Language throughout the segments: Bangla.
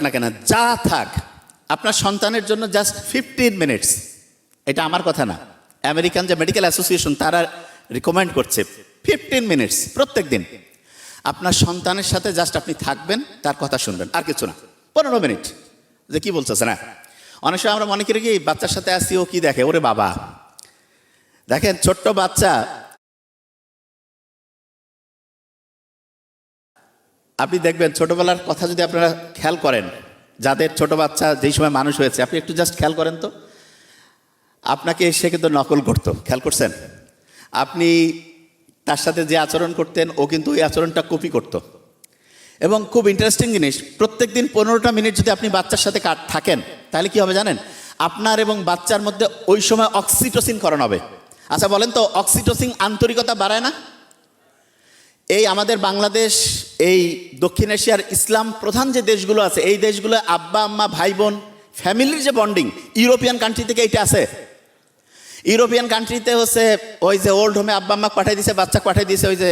না কেন যা থাক আপনার সন্তানের জন্য জাস্ট 15 মিনিটস, এটা আমার কথা না, আমেরিকান যে মেডিকেল অ্যাসোসিয়েশন তারা রিকমেন্ড করছে 15 মিনিটস প্রত্যেক দিন আপনার সন্তানের সাথে জাস্ট আপনি থাকবেন, তার কথা শুনবেন, আর কিছু না। 15 মিনিট যে কি বলতেছে না, অনেক সময় আমরা মনে করি কি বাচ্চার সাথে আসি ও কি দেখে, ওরে বাবা দেখেন ছোট্ট বাচ্চা, আপনি দেখবেন ছোটবেলার কথা যদি আপনারা খেয়াল করেন, যাদের ছোট বাচ্চা যেই সময় মানুষ হয়েছে, আপনি একটু জাস্ট খেয়াল করেন তো, আপনাকে সে কিন্তু নকল করতো, খেয়াল করছেন? আপনি তার সাথে যে আচরণ করতেন ও কিন্তু ওই আচরণটা কপি করতো। এবং খুব ইন্টারেস্টিং জিনিস, প্রত্যেক দিন 15টা মিনিট যদি আপনি বাচ্চার সাথে থাকেন, তাহলে কি হবে জানেন? আপনার এবং বাচ্চার মধ্যে ওই সময় অক্সিটোসিন ক্ষরণ হবে। আচ্ছা বলেন তো, অক্সিটোসিন আন্তরিকতা বাড়ায় না? এই আমাদের বাংলাদেশ, এই দক্ষিণ এশিয়ার ইসলাম প্রধান যে দেশগুলো আছে, এই দেশগুলো আব্বা আম্মা ভাই বোন ফ্যামিলির যে বন্ডিং, ইউরোপিয়ান কান্ট্রি থেকে এইটা আছে। ইউরোপিয়ান কান্ট্রিতে হচ্ছে ওই যে ওল্ড হোমে আব্বা আম্মা পাঠাই দিছে, বাচ্চা পাঠাই দিছে, ওই যে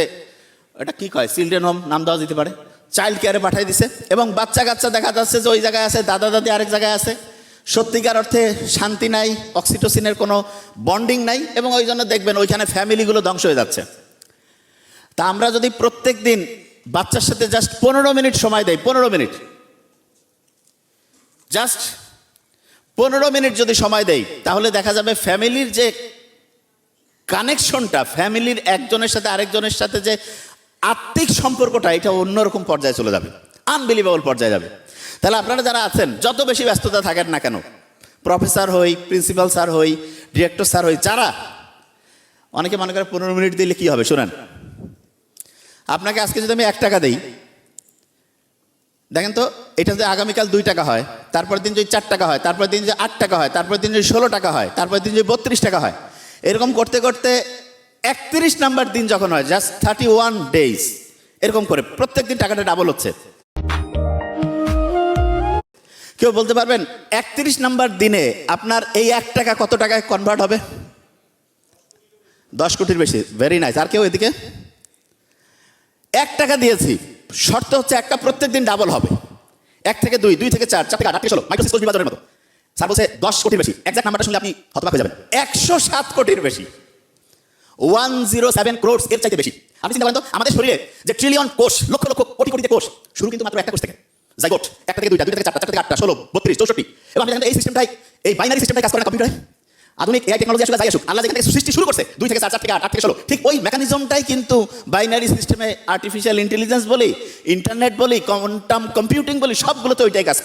এটা কি কয়, চিলড্রেন হোম নাম দেওয়া যেতে পারে, চাইল্ড কেয়ারে পাঠাই দিছে, এবং বাচ্চা কাচ্চা দেখা যাচ্ছে যে ওই জায়গায় আছে, দাদা দাদি আরেক জায়গায় আছে। সত্যিকার অর্থে শান্তি নাই, অক্সিটোসিনের কোনো বন্ডিং নাই, এবং ওই জন্য দেখবেন ওইখানে ফ্যামিলিগুলো ধ্বংস হয়ে যাচ্ছে। তা আমরা যদি প্রত্যেক দিন বাচ্চার সাথে জাস্ট 15 মিনিট সময় দেয়, 15 মিনিট, জাস্ট 15 মিনিট যদি সময় দেই, তাহলে দেখা যাবে ফ্যামিলির যে কানেকশনটা, ফ্যামিলির একজনের সাথে আরেকজনের সাথে যে আত্মিক সম্পর্কটা, এটা অন্যরকম পর্যায়ে চলে যাবে, আনবিলিভেবল পর্যায়ে যাবে। তাহলে আপনারা যারা আছেন, যত বেশি ব্যস্ততা থাকেন না কেন, প্রফেসর হই, প্রিন্সিপাল স্যার হই, ডিরেক্টর স্যার হই, যারা, অনেকে মনে করে 15 মিনিট দিলে কি হবে, শোনেন, আপনাকে আজকে যদি আমি 1 টাকা দিই, দেখেন তো, এটা যদি আগামীকাল 2 টাকা হয়, তারপর দিন যদি 4 টাকা হয়, তারপর দিন যদি 8 টাকা হয়, তারপর দিন যদি 16 টাকা হয়, তারপর দিন যদি 32 টাকা হয়, এরকম করতে করতে 31 নাম্বার দিন যখন হয়, জাস্ট 31 ডেজ, এরকম করে প্রত্যেক দিন টাকাটা ডাবল হচ্ছে। কেউ বলতে পারবেন 31 নাম্বার দিনে আপনার এই 1 টাকা কত টাকায় কনভার্ট হবে? 10 কোটির বেশি। Very nice. আর কেউ এদিকে? 1 টাকা দিয়েছি, শর্ত হচ্ছে একটা প্রত্যেক দিন ডাবল হবে। 1 থেকে 2, 2 থেকে 4, 4 থেকে 8, 8 থেকে 16, মাইক্রোসিস্টেম বিভাজনের মতো। স্যার বলছে 10 কোটির বেশি, এক্সাক্ট নাম্বারটা শুনলে আপনি হতবাক হয়ে যাবেন। 107 কোটির বেশি, 107 crores, এর চাইতে বেশি। আপনি চিন্তা করেন তো, আমাদের শরীরে যে ট্রিলিয়ন কোষ, লক্ষ লক্ষ কোটি কোটিতে কোষ, শুরু কিন্তু মাত্র একটা কোষ থেকে, জাইগোট। 1 থেকে 2, 2 থেকে 4, 4 থেকে 8, 16, 32, 64। এবং আপনি দেখেন এই সিস্টেমটাই, এই বাইনারি সিস্টেমটাই কাজ করে না কম্পিউটারে। আধুনিক এআই টেকনোলজি আসলে যাই আসুক, আল্লাহ যেখান থেকে সৃষ্টি শুরু করছে 2 থেকে 4, 4 থেকে 8, 8 থেকে 16, ঠিক ওই মেকানিজমটাই কিন্তু বাইনারি সিস্টেমে, আর্টিফিশিয়াল ইন্টেলিজেন্স বলি, ইন্টারনেট বলি, কোয়ান্টাম কম্পিউটিং বলি, সবগুলোতে ওইটাই কাজ।